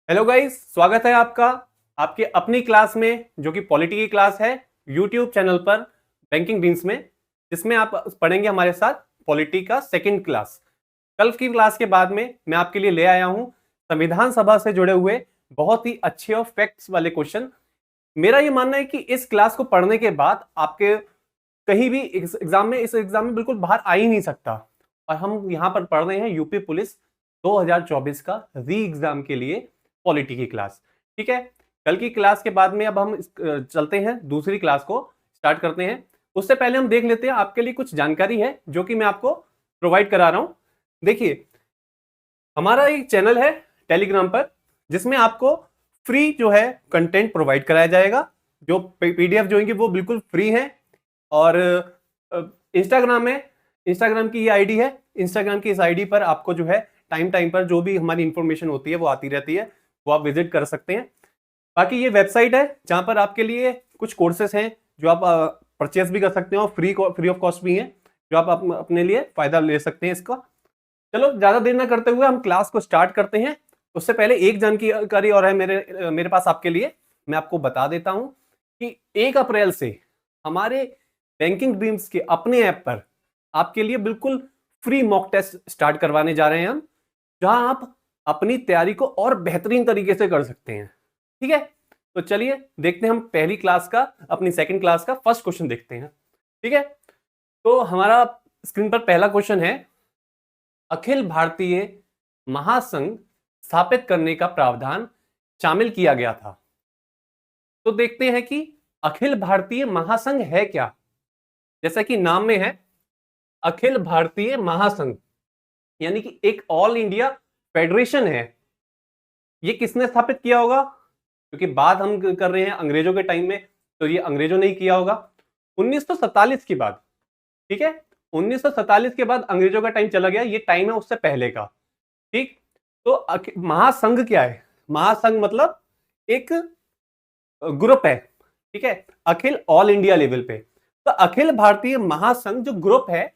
Hello guys, स्वागत है आपका आपके अपनी क्लास में जो कि पॉलिटी की क्लास है यूट्यूब चैनल पर बैंकिंग ड्रीम्स में, जिसमें आप पढ़ेंगे हमारे साथ पॉलिटी का सेकंड क्लास। कल की क्लास के बाद में मैं आपके लिए ले आया हूं संविधान सभा से जुड़े हुए बहुत ही अच्छे और फैक्ट्स वाले क्वेश्चन। मेरा ये मानना है कि इस क्लास को पढ़ने के बाद आपके कहीं भी इस एग्जाम में बिल्कुल बाहर आ ही नहीं सकता। और हम यहाँ पर पढ़ रहे हैं यूपी पुलिस 2024 का री एग्जाम के लिए पॉलिटी की क्लास। ठीक है, कल की क्लास के बाद में अब हम चलते हैं दूसरी क्लास को स्टार्ट करते हैं। उससे पहले हम देख लेते हैं, आपके लिए कुछ जानकारी है जो कि मैं आपको प्रोवाइड करा रहा हूं। देखिए, हमारा एक चैनल है टेलीग्राम पर जिसमें आपको फ्री जो है कंटेंट प्रोवाइड कराया जाएगा। जो पीडीएफ जो है वो बिल्कुल फ्री है। और इंस्टाग्राम में इंस्टाग्राम की ये आईडी है। इंस्टाग्राम की इस आईडी पर आपको जो है टाइम टाइम पर जो भी हमारी इंफॉर्मेशन होती है वो आती रहती है, वो आप विजिट कर सकते हैं। बाकी ये वेबसाइट है जहां पर आपके लिए कुछ कोर्सेस हैं जो आप परचेस भी कर सकते हैं और फ्री ऑफ कॉस्ट भी हैं, जो आप अपने लिए फायदा ले सकते हैं इसका। चलो ज्यादा देर ना करते हुए हम क्लास को स्टार्ट करते हैं। उससे पहले एक जानकारी और है मेरे पास आपके लिए, मैं आपको बता देता हूं कि 1 अप्रैल से हमारे बैंकिंग ड्रीम्स के अपने ऐप पर आपके लिए बिल्कुल फ्री मॉक टेस्ट स्टार्ट करवाने जा रहे हैं हम, जहां आप अपनी तैयारी को और बेहतरीन तरीके से कर सकते हैं। ठीक है, तो चलिए देखते हैं हम पहली क्लास का अपनी सेकंड क्लास का फर्स्ट क्वेश्चन देखते हैं। ठीक है, तो हमारा स्क्रीन पर पहला क्वेश्चन है, अखिल भारतीय महासंघ स्थापित करने का प्रावधान शामिल किया गया था। तो देखते हैं कि अखिल भारतीय महासंघ है क्या। जैसा कि नाम में है अखिल भारतीय महासंघ, यानी कि एक ऑल इंडिया फेडरेशन है। ये किसने स्थापित किया होगा? क्योंकि बात हम कर रहे हैं अंग्रेजों के टाइम में, तो ये अंग्रेजों ने ही किया होगा 1947 के बाद। ठीक है, 1947 के बाद अंग्रेजों का टाइम चला गया, ये टाइम है उससे पहले का। ठीक, तो महासंघ क्या है? महासंघ मतलब एक ग्रुप है। ठीक है, अखिल ऑल इंडिया लेवल पे। तो अखिल भारतीय महासंघ जो ग्रुप है,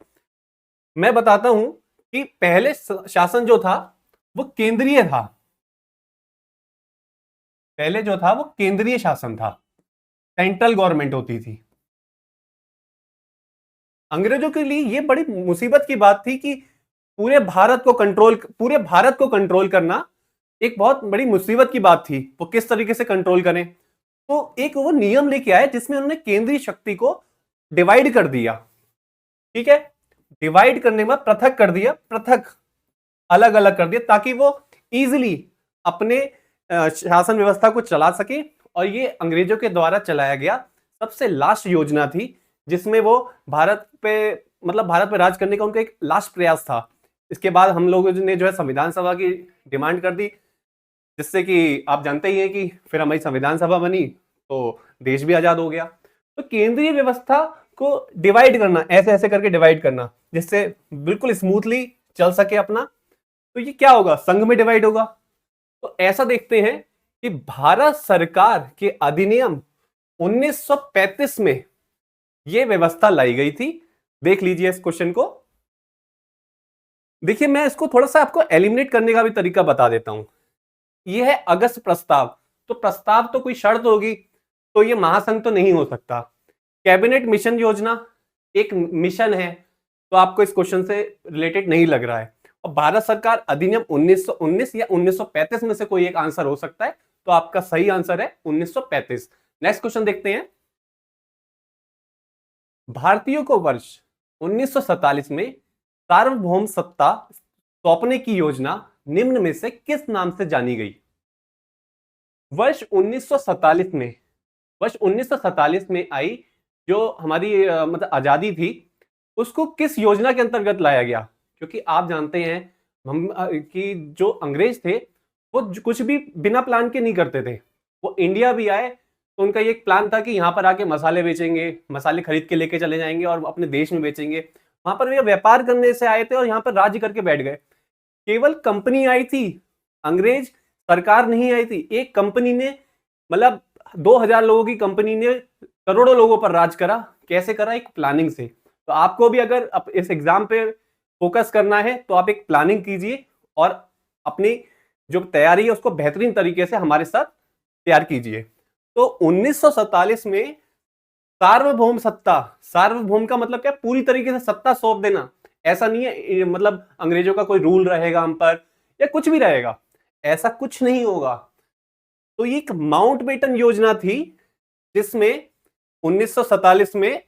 मैं बताता हूं कि पहले शासन जो था वो केंद्रीय था। पहले जो था वो केंद्रीय शासन था, सेंट्रल गवर्नमेंट होती थी। अंग्रेजों के लिए ये बड़ी मुसीबत की बात थी कि पूरे भारत को कंट्रोल करना एक बहुत बड़ी मुसीबत की बात थी। वो किस तरीके से कंट्रोल करें, तो एक वो नियम लेके आए जिसमें उन्होंने केंद्रीय शक्ति को डिवाइड कर दिया। ठीक है, डिवाइड करने के बाद पृथक कर दिया, अलग अलग कर दिया, ताकि वो इजीली अपने शासन व्यवस्था को चला सके। और ये अंग्रेजों के द्वारा चलाया गया सबसे लास्ट योजना थी, जिसमें वो भारत पे राज करने का उनका एक लास्ट प्रयास था। इसके बाद हम लोगों ने जो है संविधान सभा की डिमांड कर दी, जिससे कि आप जानते ही हैं कि फिर हमारी संविधान सभा बनी तो देश भी आजाद हो गया। तो केंद्रीय व्यवस्था को डिवाइड करना, ऐसे ऐसे करके डिवाइड करना, जिससे बिल्कुल स्मूथली चल सके अपना, तो ये क्या होगा? संघ में डिवाइड होगा। तो ऐसा देखते हैं कि भारत सरकार के अधिनियम 1935 में यह व्यवस्था लाई गई थी। देख लीजिए इस क्वेश्चन को। देखिए, मैं इसको थोड़ा सा आपको एलिमिनेट करने का भी तरीका बता देता हूं। यह है अगस्त प्रस्ताव। तो प्रस्ताव तो कोई शर्त होगी, तो यह महासंघ तो नहीं हो सकता। कैबिनेट मिशन योजना एक मिशन है, तो आपको इस क्वेश्चन से रिलेटेड नहीं लग रहा है। और भारत सरकार अधिनियम 1919 या 1935 में से कोई एक आंसर हो सकता है, तो आपका सही आंसर है 1935। नेक्स्ट क्वेश्चन देखते हैं। भारतीयों को वर्ष 1947 में सार्वभौम सत्ता सौंपने की योजना निम्न में से किस नाम से जानी गई? वर्ष 1947 में आई जो हमारी आजादी थी, उसको किस योजना के अंतर्गत लाया गया? क्योंकि आप जानते हैं हम कि जो अंग्रेज थे वो कुछ भी बिना प्लान के नहीं करते थे। वो इंडिया भी आए तो उनका ये प्लान था कि यहाँ पर आके मसाले बेचेंगे, मसाले खरीद के लेके चले जाएंगे और अपने देश में बेचेंगे। वहां पर वे व्यापार करने से आए थे और यहाँ पर राज्य करके बैठ गए। केवल कंपनी आई थी, अंग्रेज सरकार नहीं आई थी। एक कंपनी ने 2000 लोगों की कंपनी ने करोड़ों लोगों पर राज करा। कैसे करा? एक प्लानिंग से। तो आपको भी अगर इस एग्जाम पे फोकस करना है तो आप एक प्लानिंग कीजिए और अपनी जो तैयारी है उसको बेहतरीन तरीके से हमारे साथ तैयार कीजिए। तो 1947 में सार्वभौम सत्ता, सार्वभौम का मतलब क्या, पूरी तरीके से सत्ता सौंप देना, ऐसा नहीं है मतलब अंग्रेजों का कोई रूल रहेगा हम पर या कुछ भी रहेगा, ऐसा कुछ नहीं होगा। तो ये एक माउंटबेटन योजना थी जिसमें 1947 में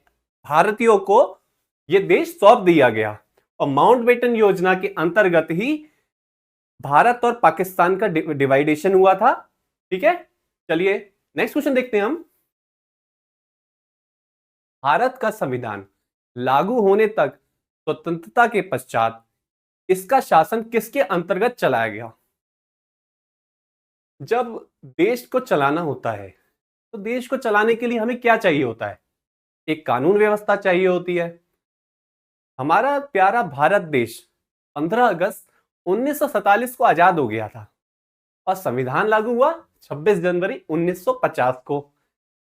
भारतीयों को यह देश सौंप दिया गया और माउंटबेटन योजना के अंतर्गत ही भारत और पाकिस्तान का डिवाइडेशन हुआ था। ठीक है, चलिए नेक्स्ट क्वेश्चन देखते हैं हम। भारत का संविधान लागू होने तक स्वतंत्रता के पश्चात इसका शासन किसके अंतर्गत चलाया गया? जब देश को चलाना होता है तो देश को चलाने के लिए हमें क्या चाहिए होता है? एक कानून व्यवस्था चाहिए होती है। हमारा प्यारा भारत देश 15 अगस्त 1947 को आजाद हो गया था और संविधान लागू हुआ 26 जनवरी 1950 को।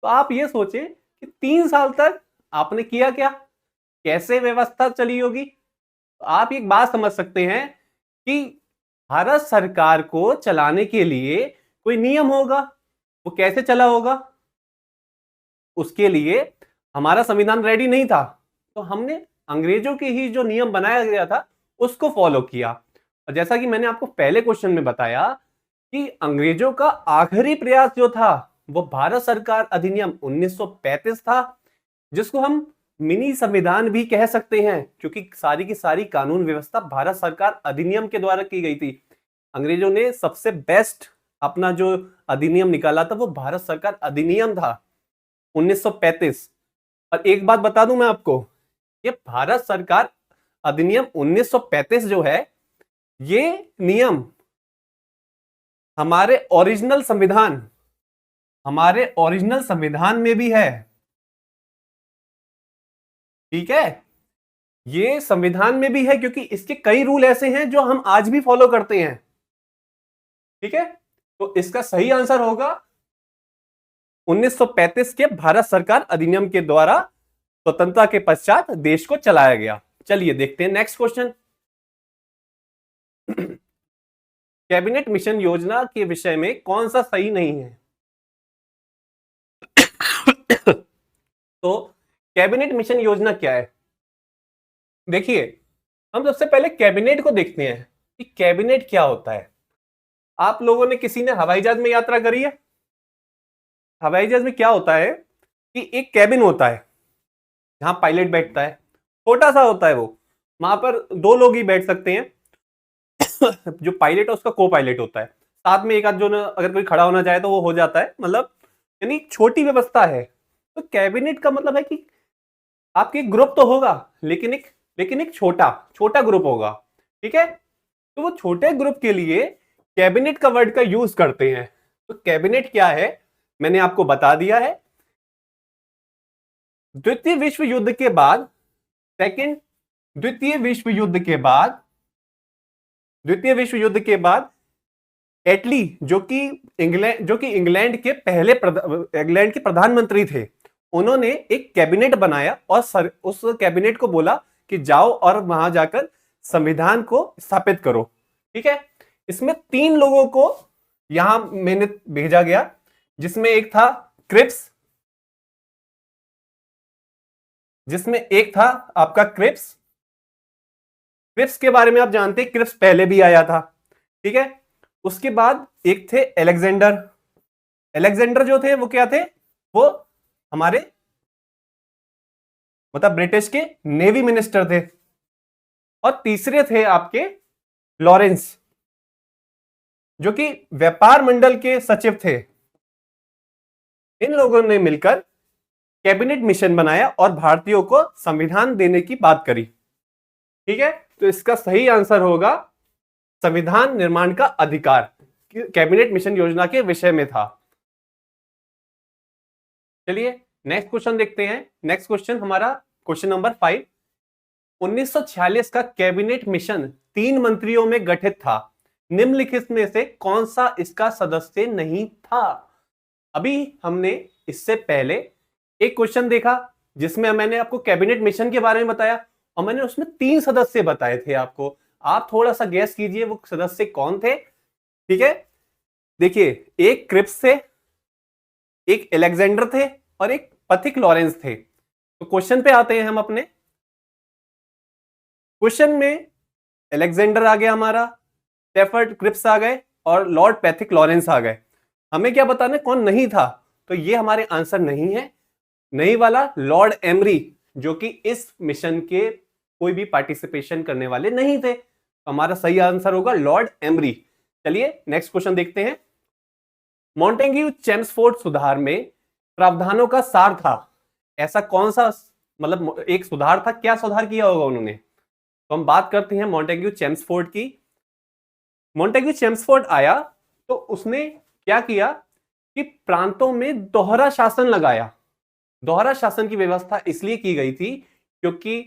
तो आप ये सोचें कि 3 साल तक आपने किया क्या, कैसे व्यवस्था चली होगी। तो आप एक बात समझ सकते हैं कि भारत सरकार को चलाने के लिए कोई नियम होगा, वो कैसे चला होगा, उसके लिए हमारा संविधान रेडी नहीं था, तो हमने अंग्रेजों के ही जो नियम बनाया गया था उसको फॉलो किया। और जैसा कि मैंने आपको पहले क्वेश्चन में बताया कि अंग्रेजों का आखिरी प्रयास जो था वो भारत सरकार अधिनियम 1935 था, जिसको हम मिनी संविधान भी कह सकते हैं क्योंकि सारी की सारी कानून व्यवस्था भारत सरकार अधिनियम के द्वारा की गई थी। अंग्रेजों ने सबसे बेस्ट अपना जो अधिनियम निकाला था वो भारत सरकार अधिनियम था 1935। और एक बात बता दूं मैं आपको, ये भारत सरकार अधिनियम 1935 जो है, ये नियम हमारे ओरिजिनल संविधान में भी है। ठीक है, ये संविधान में भी है क्योंकि इसके कई रूल ऐसे हैं जो हम आज भी फॉलो करते हैं। ठीक है, तो इसका सही आंसर होगा 1935 के भारत सरकार अधिनियम के द्वारा स्वतंत्रता के पश्चात देश को चलाया गया। चलिए देखते हैं नेक्स्ट क्वेश्चन। कैबिनेट मिशन योजना के विषय में कौन सा सही नहीं है? तो कैबिनेट मिशन योजना क्या है? देखिए, हम सबसे पहले कैबिनेट को देखते हैं कि कैबिनेट क्या होता है। आप लोगों ने किसी ने हवाई जहाज में यात्रा करी है? हवाई जहाज में क्या होता है कि एक कैबिन होता है जहां पायलट बैठता है, छोटा सा होता है वो, वहां पर 2 लोग ही बैठ सकते हैं। जो पायलट है उसका को पायलट होता है, साथ में एक आध जो ना अगर कोई खड़ा होना चाहे तो वो हो जाता है, मतलब यानी छोटी व्यवस्था है। तो कैबिनेट का मतलब है कि आपके ग्रुप तो होगा लेकिन एक छोटा ग्रुप होगा। ठीक है, तो वो छोटे ग्रुप के लिए कैबिनेट का वर्ड का यूज करते हैं। तो कैबिनेट क्या है मैंने आपको बता दिया है। द्वितीय विश्व युद्ध के बाद एटली जो कि इंग्लैंड के प्रधानमंत्री थे, उन्होंने एक कैबिनेट बनाया और उस कैबिनेट को बोला कि जाओ और वहां जाकर संविधान को स्थापित करो। ठीक है, इसमें 3 लोगों को यहां मैंने भेजा गया, जिसमें एक था क्रिप्स, आपका क्रिप्स के बारे में आप जानते हैं, क्रिप्स पहले भी आया था। ठीक है, उसके बाद एक थे एलेक्जेंडर जो थे वो क्या थे, वो हमारे मतलब ब्रिटिश के नेवी मिनिस्टर थे। और तीसरे थे आपके लॉरेंस, जो कि व्यापार मंडल के सचिव थे। इन लोगों ने मिलकर कैबिनेट मिशन बनाया और भारतीयों को संविधान देने की बात करी। ठीक है, तो इसका सही आंसर होगा संविधान निर्माण का अधिकार, कैबिनेट मिशन योजना के विषय में था। चलिए नेक्स्ट क्वेश्चन देखते हैं। नेक्स्ट क्वेश्चन हमारा क्वेश्चन नंबर 5। 1946 का कैबिनेट मिशन 3 मंत्रियों में गठित था, निम्नलिखित में से कौन सा इसका सदस्य नहीं था? अभी हमने इससे पहले एक क्वेश्चन देखा जिसमें मैंने आपको कैबिनेट मिशन के बारे में बताया और मैंने उसमें 3 सदस्य बताए थे आपको। आप थोड़ा सा गैस कीजिए वो सदस्य कौन थे। ठीक है, देखिए एक क्रिप्स थे, एक एलेक्जेंडर थे और एक पथिक लॉरेंस थे। तो क्वेश्चन पे आते हैं हम अपने। क्वेश्चन में एलेक्जेंडर आ गया हमारा, स्टेफर्ड क्रिप्स आ गए और लॉर्ड पैथिक लॉरेंस आ गए। हमें क्या बताना है कौन नहीं था, तो ये हमारे आंसर नहीं है। नहीं वाला लॉर्ड एमरी, जो कि इस मिशन के कोई भी पार्टिसिपेशन करने वाले नहीं थे। तो हमारा सही आंसर होगा लॉर्ड एमरी। चलिए नेक्स्ट क्वेश्चन देखते हैं। मॉन्टेग्यू चेम्सफोर्ड सुधार में प्रावधानों का सार था, ऐसा कौन सा मतलब एक सुधार था, क्या सुधार किया होगा उन्होंने। तो हम बात करते हैं मॉन्टेग्यू चेम्सफोर्ड की। मॉन्टेग्यू चेम्सफोर्ड आया तो उसने क्या किया कि प्रांतों में दोहरा शासन लगाया। दोहरा शासन की व्यवस्था इसलिए की गई थी क्योंकि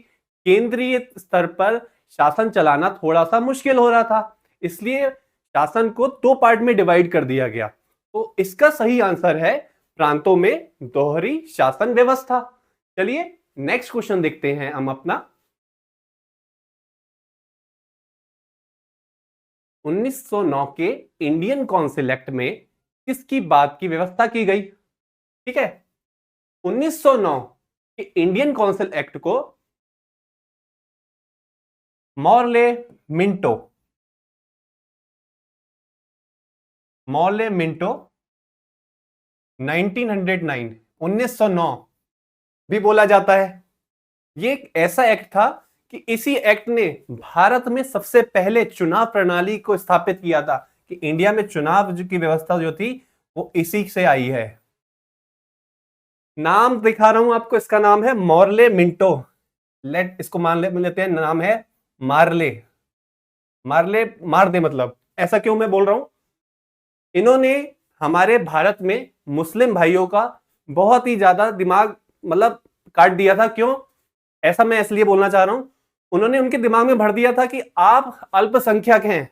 केंद्रीय स्तर पर शासन चलाना थोड़ा सा मुश्किल हो रहा था, इसलिए शासन को दो पार्ट में डिवाइड कर दिया गया। तो इसका सही आंसर है प्रांतों में दोहरी शासन व्यवस्था। चलिए नेक्स्ट क्वेश्चन देखते हैं हम अपना। 1909 के इंडियन काउंसिल एक्ट में किसकी बात की व्यवस्था की गई। ठीक है, 1909 के इंडियन काउंसिल एक्ट को मॉर्ले मिंटो, मॉर्ले मिंटो 1909 1909 भी बोला जाता है। ये एक ऐसा एक्ट था कि इसी एक्ट ने भारत में सबसे पहले चुनाव प्रणाली को स्थापित किया था, कि इंडिया में चुनाव की व्यवस्था जो थी वो इसी से आई है। नाम दिखा रहा हूं आपको, इसका नाम है मॉर्ले मिंटो। इसको मान लेते हैं, नाम है मार्ले। मार्ले मार दे मतलब, ऐसा क्यों मैं बोल रहा हूं, इन्होंने हमारे भारत में मुस्लिम भाइयों का बहुत ही ज्यादा दिमाग मतलब काट दिया था। क्यों, ऐसा मैं इसलिए बोलना चाह रहा हूं, उन्होंने उनके दिमाग में भर दिया था कि आप अल्पसंख्यक हैं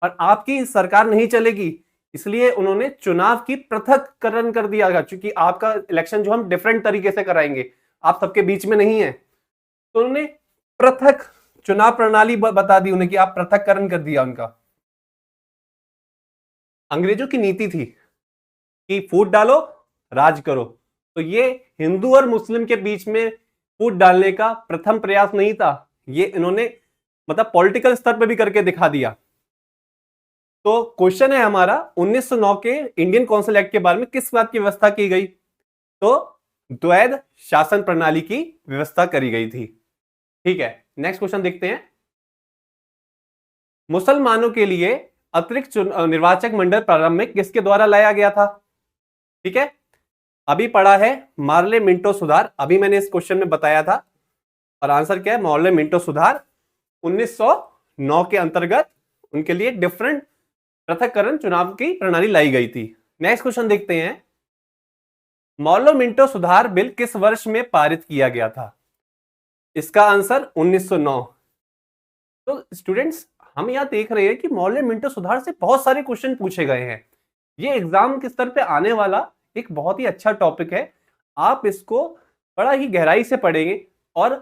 और आपकी सरकार नहीं चलेगी, इसलिए उन्होंने चुनाव की पृथककरण कर दिया गया, क्योंकि आपका इलेक्शन जो हम डिफरेंट तरीके से कराएंगे, आप सबके बीच में नहीं है। तो उन्होंने पृथक चुनाव प्रणाली बता दी उन्हें, कि आप पृथककरण कर दिया उनका। अंग्रेजों की नीति थी कि फूट डालो राज करो, तो ये हिंदू और मुस्लिम के बीच में फूट डालने का प्रथम प्रयास नहीं था, ये इन्होंने मतलब पॉलिटिकल स्तर पर भी करके दिखा दिया। तो क्वेश्चन है हमारा 1909 के इंडियन काउंसिल एक्ट के बारे में किस बात की व्यवस्था की गई, तो द्वैध शासन प्रणाली की व्यवस्था करी गई थी। ठीक है, नेक्स्ट क्वेश्चन देखते हैं। मुसलमानों के लिए अतिरिक्त निर्वाचक मंडल प्रारंभ में किसके द्वारा लाया गया था। ठीक है, अभी पढ़ा है मार्ले मिंटो सुधार, अभी मैंने इस क्वेश्चन में बताया था, और आंसर क्या है मार्ले मिंटो सुधार 1909 के अंतर्गत उनके लिए डिफरेंट पृथककरण चुनाव की प्रणाली लाई गई थी। नेक्स्ट क्वेश्चन देखते हैं, मॉर्ले मिंटो सुधार बिल किस वर्ष में पारित किया गया था। इसका आंसर 1909। तो स्टूडेंट्स हम यहां देख रहे हैं कि मॉर्ले मिंटो सुधार से बहुत सारे क्वेश्चन पूछे गए हैं। ये एग्जाम के स्तर पे आने वाला एक बहुत ही अच्छा टॉपिक है, आप इसको बड़ा ही गहराई से पढ़ेंगे। और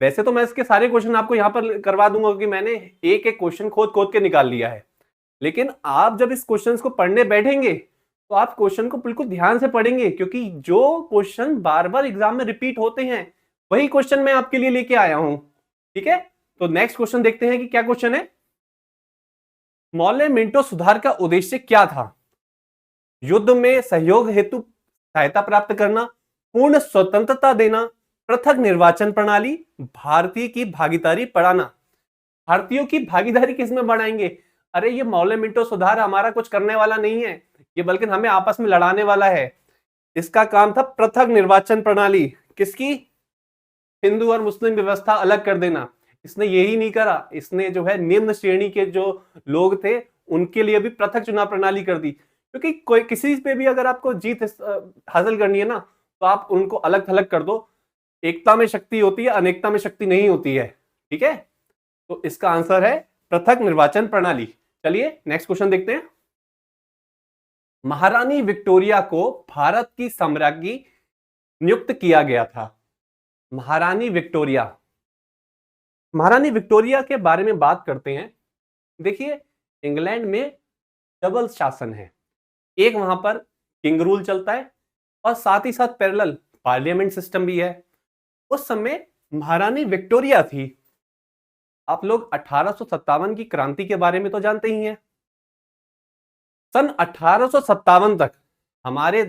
वैसे तो मैं इसके सारे क्वेश्चन आपको यहां पर करवा दूंगा, क्योंकि मैंने एक एक क्वेश्चन खोद खोद के निकाल लिया है, लेकिन आप जब इस क्वेश्चन को पढ़ने बैठेंगे तो आप क्वेश्चन को बिल्कुल ध्यान से पढ़ेंगे, क्योंकि जो क्वेश्चन बार बार एग्जाम में रिपीट होते हैं वही क्वेश्चन मैं आपके लिए लेके आया हूं। ठीक है, तो नेक्स्ट क्वेश्चन देखते हैं कि क्या क्वेश्चन है। मॉर्ले मिंटो सुधार का उद्देश्य क्या था। युद्ध में सहयोग हेतु सहायता प्राप्त करना, पूर्ण स्वतंत्रता देना, पृथक निर्वाचन प्रणाली, भारतीय की भागीदारी बढ़ाना। भारतीयों की भागीदारी किसमें बढ़ाएंगे, अरे ये मॉर्ले मिंटो सुधार हमारा कुछ करने वाला नहीं है, ये बल्कि हमें आपस में लड़ाने वाला है। इसका काम था पृथक निर्वाचन प्रणाली, किसकी, हिंदू और मुस्लिम व्यवस्था अलग कर देना। इसने यही नहीं करा, इसने जो है निम्न श्रेणी के जो लोग थे उनके लिए भी पृथक चुनाव प्रणाली कर दी, क्योंकि कोई किसी पे भी अगर आपको जीत हासिल करनी है ना, तो आप उनको अलग थलग कर दो। एकता में शक्ति होती है, अनेकता में शक्ति नहीं होती है। ठीक है, तो इसका आंसर है पृथक निर्वाचन प्रणाली। चलिए नेक्स्ट क्वेश्चन देखते हैं। महारानी विक्टोरिया को भारत की सम्राज्ञी नियुक्त किया गया था। महारानी विक्टोरिया, महारानी विक्टोरिया के बारे में बात करते हैं। देखिए इंग्लैंड में डबल शासन है। एक वहां पर किंग रूल चलता है और साथ ही साथ पैरेलल पार्लियामेंट सिस्टम भी है। उस समय महारानी विक्टोरिया थी। आप लोग 1857 की क्रांति के बारे में तो जानते ही हैं। सन 1857 तक हमारे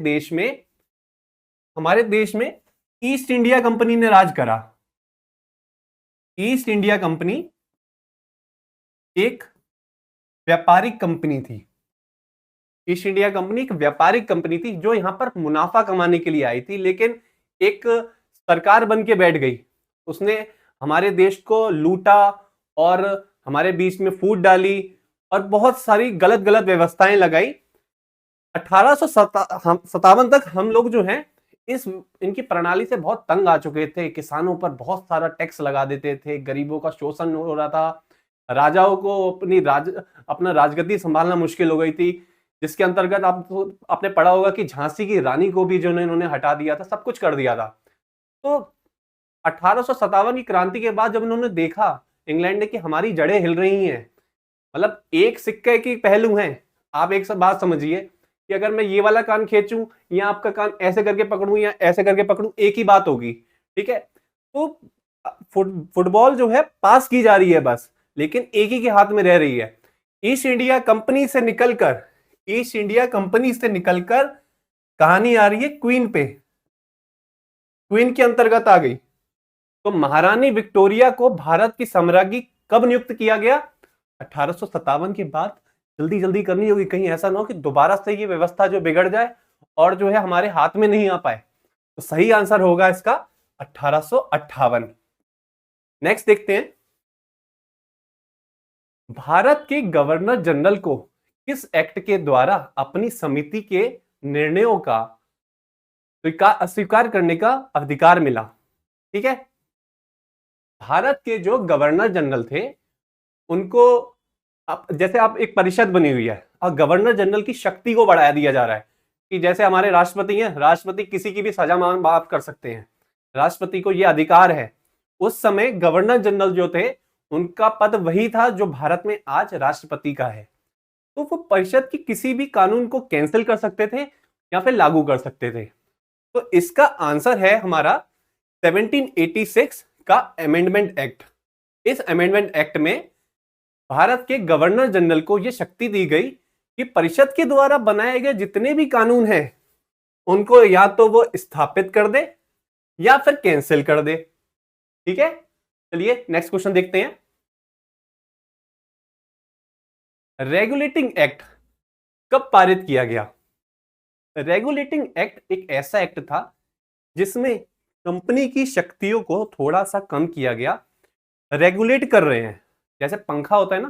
देश में ईस्ट इंडिया कंपनी ने राज करा। ईस्ट इंडिया कंपनी एक व्यापारिक कंपनी थी। ईस्ट इंडिया कंपनी एक व्यापारिक कंपनी थी जो यहां पर मुनाफा कमाने के लिए आई थी, लेकिन एक सरकार बन के बैठ गई। उसने हमारे देश को लूटा और हमारे बीच में फूट डाली और बहुत सारी गलत गलत व्यवस्थाएं लगाई। 1857 तक हम लोग जो हैं इनकी प्रणाली से बहुत तंग आ चुके थे। किसानों पर बहुत सारा टैक्स लगा देते थे, गरीबों का शोषण हो रहा था, राजाओं को अपना राजगद्दी संभालना मुश्किल हो गई थी, जिसके अंतर्गत आपने पढ़ा होगा कि झांसी की रानी को भी जो इन्होंने हटा दिया था, सब कुछ कर दिया था। तो 1857 की क्रांति के बाद जब उन्होंने देखा इंग्लैंड ने कि हमारी जड़ें हिल रही हैं, मतलब एक सिक्के के पहलू हैं। आप एक बात समझिए कि अगर मैं ये वाला कान खींचूं या आपका कान ऐसे करके पकड़ूं या ऐसे करके पकड़ूं, एक ही बात होगी। ठीक है, तो फुटबॉल जो है पास की जा रही है बस, लेकिन एक ही के हाथ में रह रही है। ईस्ट इंडिया कंपनी से निकलकर कहानी आ रही है क्वीन पे, क्वीन के अंतर्गत आ गई। तो महारानी विक्टोरिया को भारत की सम्राज्ञी कब नियुक्त किया गया? 1857 के बाद। जल्दी जल्दी करनी होगी, कहीं ऐसा ना हो कि दोबारा से ये व्यवस्था जो बिगड़ जाए और जो है हमारे हाथ में नहीं आ पाए। तो सही आंसर होगा इसका 1858। नेक्स्ट देखते हैं, भारत के गवर्नर जनरल को किस एक्ट के द्वारा अपनी समिति के निर्णयों का अस्वीकार करने का अधिकार मिला? ठीक है, भारत के जो गवर्नर जनरल थे उनको जैसे आप एक परिषद बनी हुई है और गवर्नर जनरल की शक्ति को बढ़ाया दिया जा रहा है कि जैसे हमारे राष्ट्रपति हैं, राष्ट्रपति किसी की भी सजा माफ कर सकते हैं, राष्ट्रपति को यह अधिकार है। उस समय गवर्नर जनरल जो थे उनका पद वही था जो भारत में आज राष्ट्रपति का है। तो वो परिषद की किसी भी कानून को कैंसिल कर सकते थे या फिर लागू कर सकते थे। तो इसका आंसर है हमारा 1786 का अमेंडमेंट एक्ट। इस अमेंडमेंट एक्ट में भारत के गवर्नर जनरल को यह शक्ति दी गई कि परिषद के द्वारा बनाए गए जितने भी कानून हैं उनको या तो वो स्थापित कर दे या फिर कैंसिल कर दे। ठीक है, चलिए नेक्स्ट क्वेश्चन देखते हैं। रेगुलेटिंग एक्ट कब पारित किया गया? रेगुलेटिंग एक्ट एक ऐसा एक्ट था जिसमें कंपनी की शक्तियों को थोड़ा सा कम किया गया। रेगुलेट कर रहे हैं, जैसे पंखा होता है ना,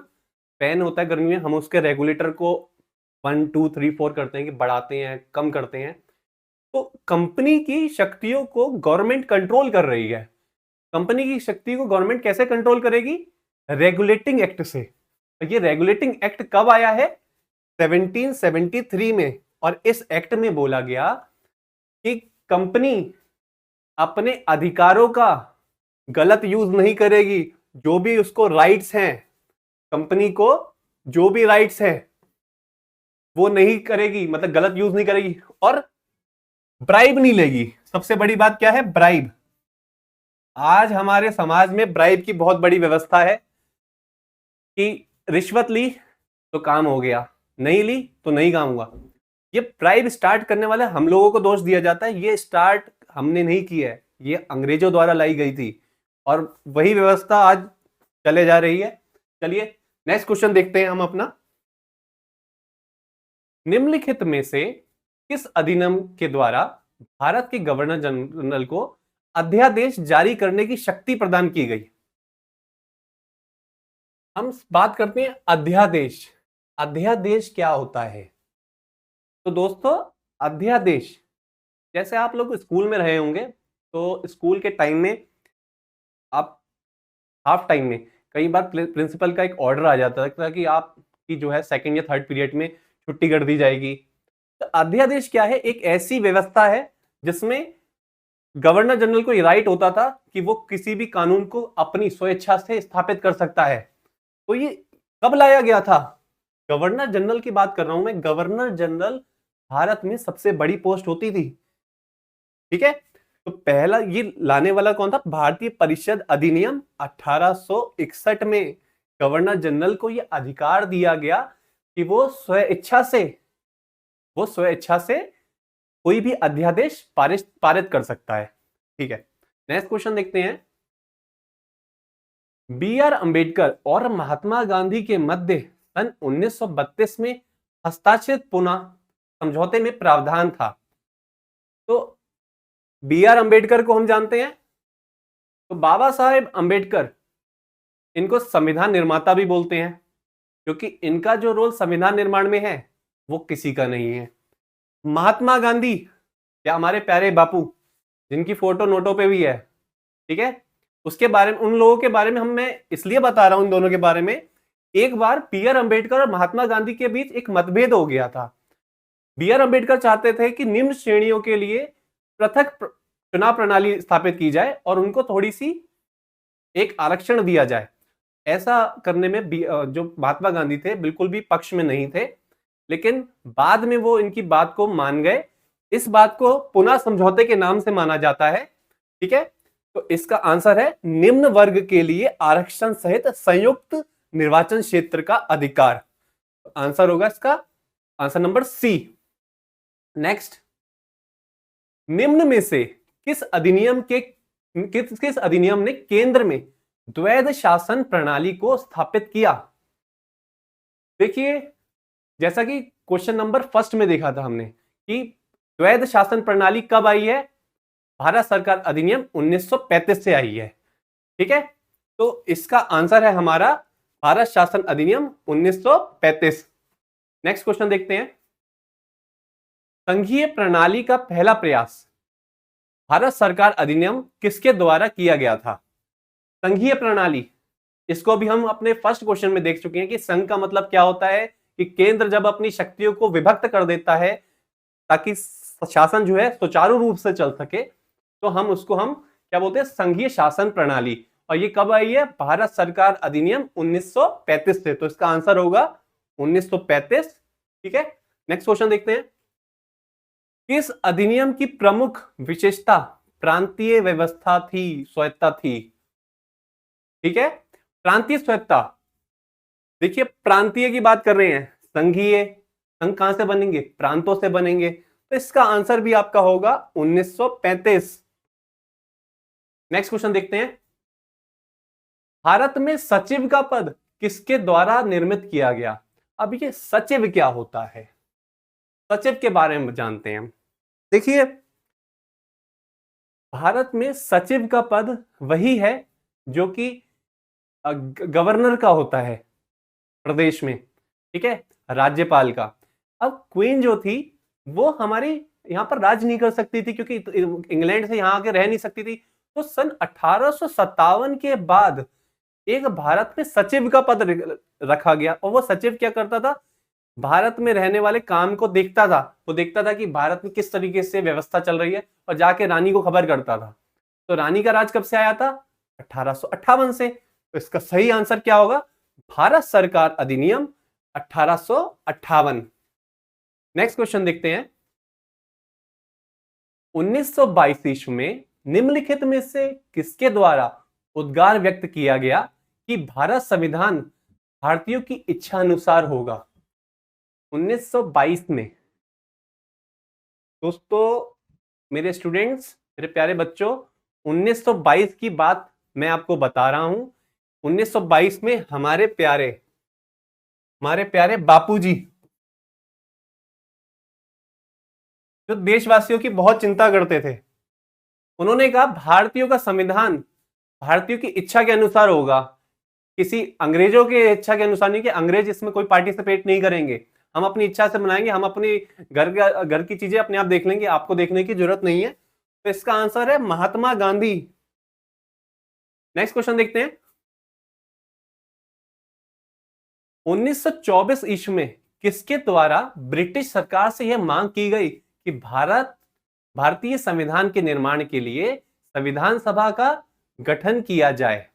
फैन होता है गर्मी में, हम उसके रेगुलेटर को 1 2 3 4 करते हैं कि बढ़ाते हैं कम करते हैं। तो कंपनी की शक्तियों को गवर्नमेंट कंट्रोल कर रही है। कंपनी की शक्ति को गवर्नमेंट कैसे कंट्रोल करेगी? रेगुलेटिंग एक्ट से। तो ये रेगुलेटिंग एक्ट कब आया है? 1773 में। और इस एक्ट में बोला गया कि कंपनी अपने अधिकारों का गलत यूज नहीं करेगी। जो भी उसको राइट्स हैं, कंपनी को जो भी राइट्स हैं वो नहीं करेगी, मतलब गलत यूज नहीं करेगी, और ब्राइब नहीं लेगी। सबसे बड़ी बात क्या है? ब्राइब। आज हमारे समाज में ब्राइब की बहुत बड़ी व्यवस्था है कि रिश्वत ली तो काम हो गया, नहीं ली तो नहीं काम हुआ। ये ब्राइब स्टार्ट करने वाले हम लोगों को दोष दिया जाता है। ये स्टार्ट हमने नहीं किया है, ये अंग्रेजों द्वारा लाई गई थी और वही व्यवस्था आज चले जा रही है। चलिए नेक्स्ट क्वेश्चन देखते हैं हम अपना। निम्नलिखित में से किस अधिनियम के द्वारा भारत के गवर्नर जनरल को अध्यादेश जारी करने की शक्ति प्रदान की गई? हम बात करते हैं अध्यादेश। अध्यादेश क्या होता है? तो दोस्तों, अध्यादेश, जैसे आप लोग स्कूल में रहे होंगे तो स्कूल के टाइम में आप हाफ टाइम में कई बार प्रिंसिपल का एक ऑर्डर आ जाता था कि आपकी जो है सेकंड या थर्ड पीरियड में छुट्टी कर दी जाएगी। तो अध्यादेश क्या है? एक ऐसी व्यवस्था है जिसमें गवर्नर जनरल को राइट होता था कि वो किसी भी कानून को अपनी स्वेच्छा से स्थापित कर सकता है। तो ये कब लाया गया था? गवर्नर जनरल की बात कर रहा हूं मैं। गवर्नर जनरल भारत में सबसे बड़ी पोस्ट होती थी, ठीक है। तो पहला ये लाने वाला कौन था? भारतीय परिषद अधिनियम 1861 में गवर्नर जनरल को ये अधिकार दिया गया कि वो स्वेच्छा से कोई भी अध्यादेश पारित कर सकता है, ठीक है। नेक्स्ट क्वेश्चन देखते हैं। बी आर अंबेडकर और महात्मा गांधी के मध्य सन 1932 में हस्ताक्षरित पुनः समझौते में प्रावधान था। तो बी आर अंबेडकर को हम जानते हैं, तो बाबा साहेब अंबेडकर, इनको संविधान निर्माता भी बोलते हैं, क्योंकि इनका जो रोल संविधान निर्माण में है वो किसी का नहीं है। महात्मा गांधी, क्या हमारे प्यारे बापू, जिनकी फोटो नोटों पे भी है, ठीक है, उसके बारे में, उन लोगों के बारे में मैं इसलिए बता रहा हूं, इन दोनों के बारे में। एक बार बी आर अंबेडकर और महात्मा गांधी के बीच एक मतभेद हो गया था। बी आर अंबेडकर चाहते थे कि निम्न श्रेणियों के लिए पृथक चुनाव प्रणाली स्थापित की जाए और उनको थोड़ी सी एक आरक्षण दिया जाए। ऐसा करने में जो महात्मा गांधी थे बिल्कुल भी पक्ष में नहीं थे, लेकिन बाद में वो इनकी बात को मान गए। इस बात को पुनः समझौते के नाम से माना जाता है, ठीक है। तो इसका आंसर है निम्न वर्ग के लिए आरक्षण सहित संयुक्त निर्वाचन क्षेत्र का अधिकार। आंसर होगा इसका आंसर नंबर सी। नेक्स्ट, निम्न में से किस अधिनियम ने केंद्र में द्वैध शासन प्रणाली को स्थापित किया? देखिए, जैसा कि क्वेश्चन नंबर फर्स्ट में देखा था हमने कि द्वैध शासन प्रणाली कब आई है? भारत सरकार अधिनियम 1935 से आई है, ठीक है। तो इसका आंसर है हमारा भारत शासन अधिनियम 1935। नेक्स्ट क्वेश्चन देखते हैं। संघीय प्रणाली का पहला प्रयास भारत सरकार अधिनियम किसके द्वारा किया गया था? संघीय प्रणाली, इसको भी हम अपने फर्स्ट क्वेश्चन में देख चुके हैं कि संघ का मतलब क्या होता है कि केंद्र जब अपनी शक्तियों को विभक्त कर देता है ताकि शासन जो है सुचारू रूप से चल सके, तो हम क्या बोलते हैं? संघीय शासन प्रणाली। और ये कब आई है? भारत सरकार अधिनियम 1935 से। तो इसका आंसर होगा 1935, ठीक है। नेक्स्ट क्वेश्चन देखते हैं। किस अधिनियम की प्रमुख विशेषता प्रांतीय व्यवस्था थी, स्वायत्ता थी? ठीक है, प्रांतीय स्वायत्ता। देखिए, प्रांतीय की बात कर रहे हैं, संघीय, संघ कहां से बनेंगे? प्रांतों से बनेंगे। तो इसका आंसर भी आपका होगा 1935। नेक्स्ट क्वेश्चन देखते हैं। भारत में सचिव का पद किसके द्वारा निर्मित किया गया? अब ये सचिव क्या होता है? सचिव के बारे में जानते हैं। देखिए, भारत में सचिव का पद वही है जो कि गवर्नर का होता है प्रदेश में, ठीक है, राज्यपाल का। अब क्वीन जो थी वो हमारी यहां पर राज नहीं कर सकती थी, क्योंकि इंग्लैंड से यहां आके रह नहीं सकती थी। तो सन 1857 के बाद एक भारत में सचिव का पद रखा गया, और वो सचिव क्या करता था? भारत में रहने वाले काम को देखता था। वो देखता था कि भारत में किस तरीके से व्यवस्था चल रही है, और जाके रानी को खबर करता था। तो रानी का राज कब से आया था? 1858 से। तो इसका सही आंसर क्या होगा? भारत सरकार अधिनियम 1858। नेक्स्ट क्वेश्चन देखते हैं। 1922 ईस्वी में निम्नलिखित में से किसके द्वारा उद्गार व्यक्त किया गया कि भारत संविधान भारतीयों की इच्छा अनुसार होगा? 1922 में दोस्तों, मेरे स्टूडेंट्स, मेरे प्यारे बच्चों, 1922 की बात मैं आपको बता रहा हूं। 1922 में हमारे प्यारे बापूजी, जो देशवासियों की बहुत चिंता करते थे, उन्होंने कहा भारतीयों का संविधान भारतीयों की इच्छा के अनुसार होगा, किसी अंग्रेजों की इच्छा के अनुसार नहीं, कि अंग्रेज इसमें कोई पार्टिसिपेट नहीं करेंगे, हम अपनी इच्छा से बनाएंगे, हम अपनी घर की चीजें अपने आप देख लेंगे, आपको देखने की जरूरत नहीं है। तो इसका आंसर है महात्मा गांधी। नेक्स्ट क्वेश्चन देखते हैं। 1924 ईस्वी में किसके द्वारा ब्रिटिश सरकार से यह मांग की गई कि भारतीय संविधान के निर्माण के लिए संविधान सभा का गठन किया जाए?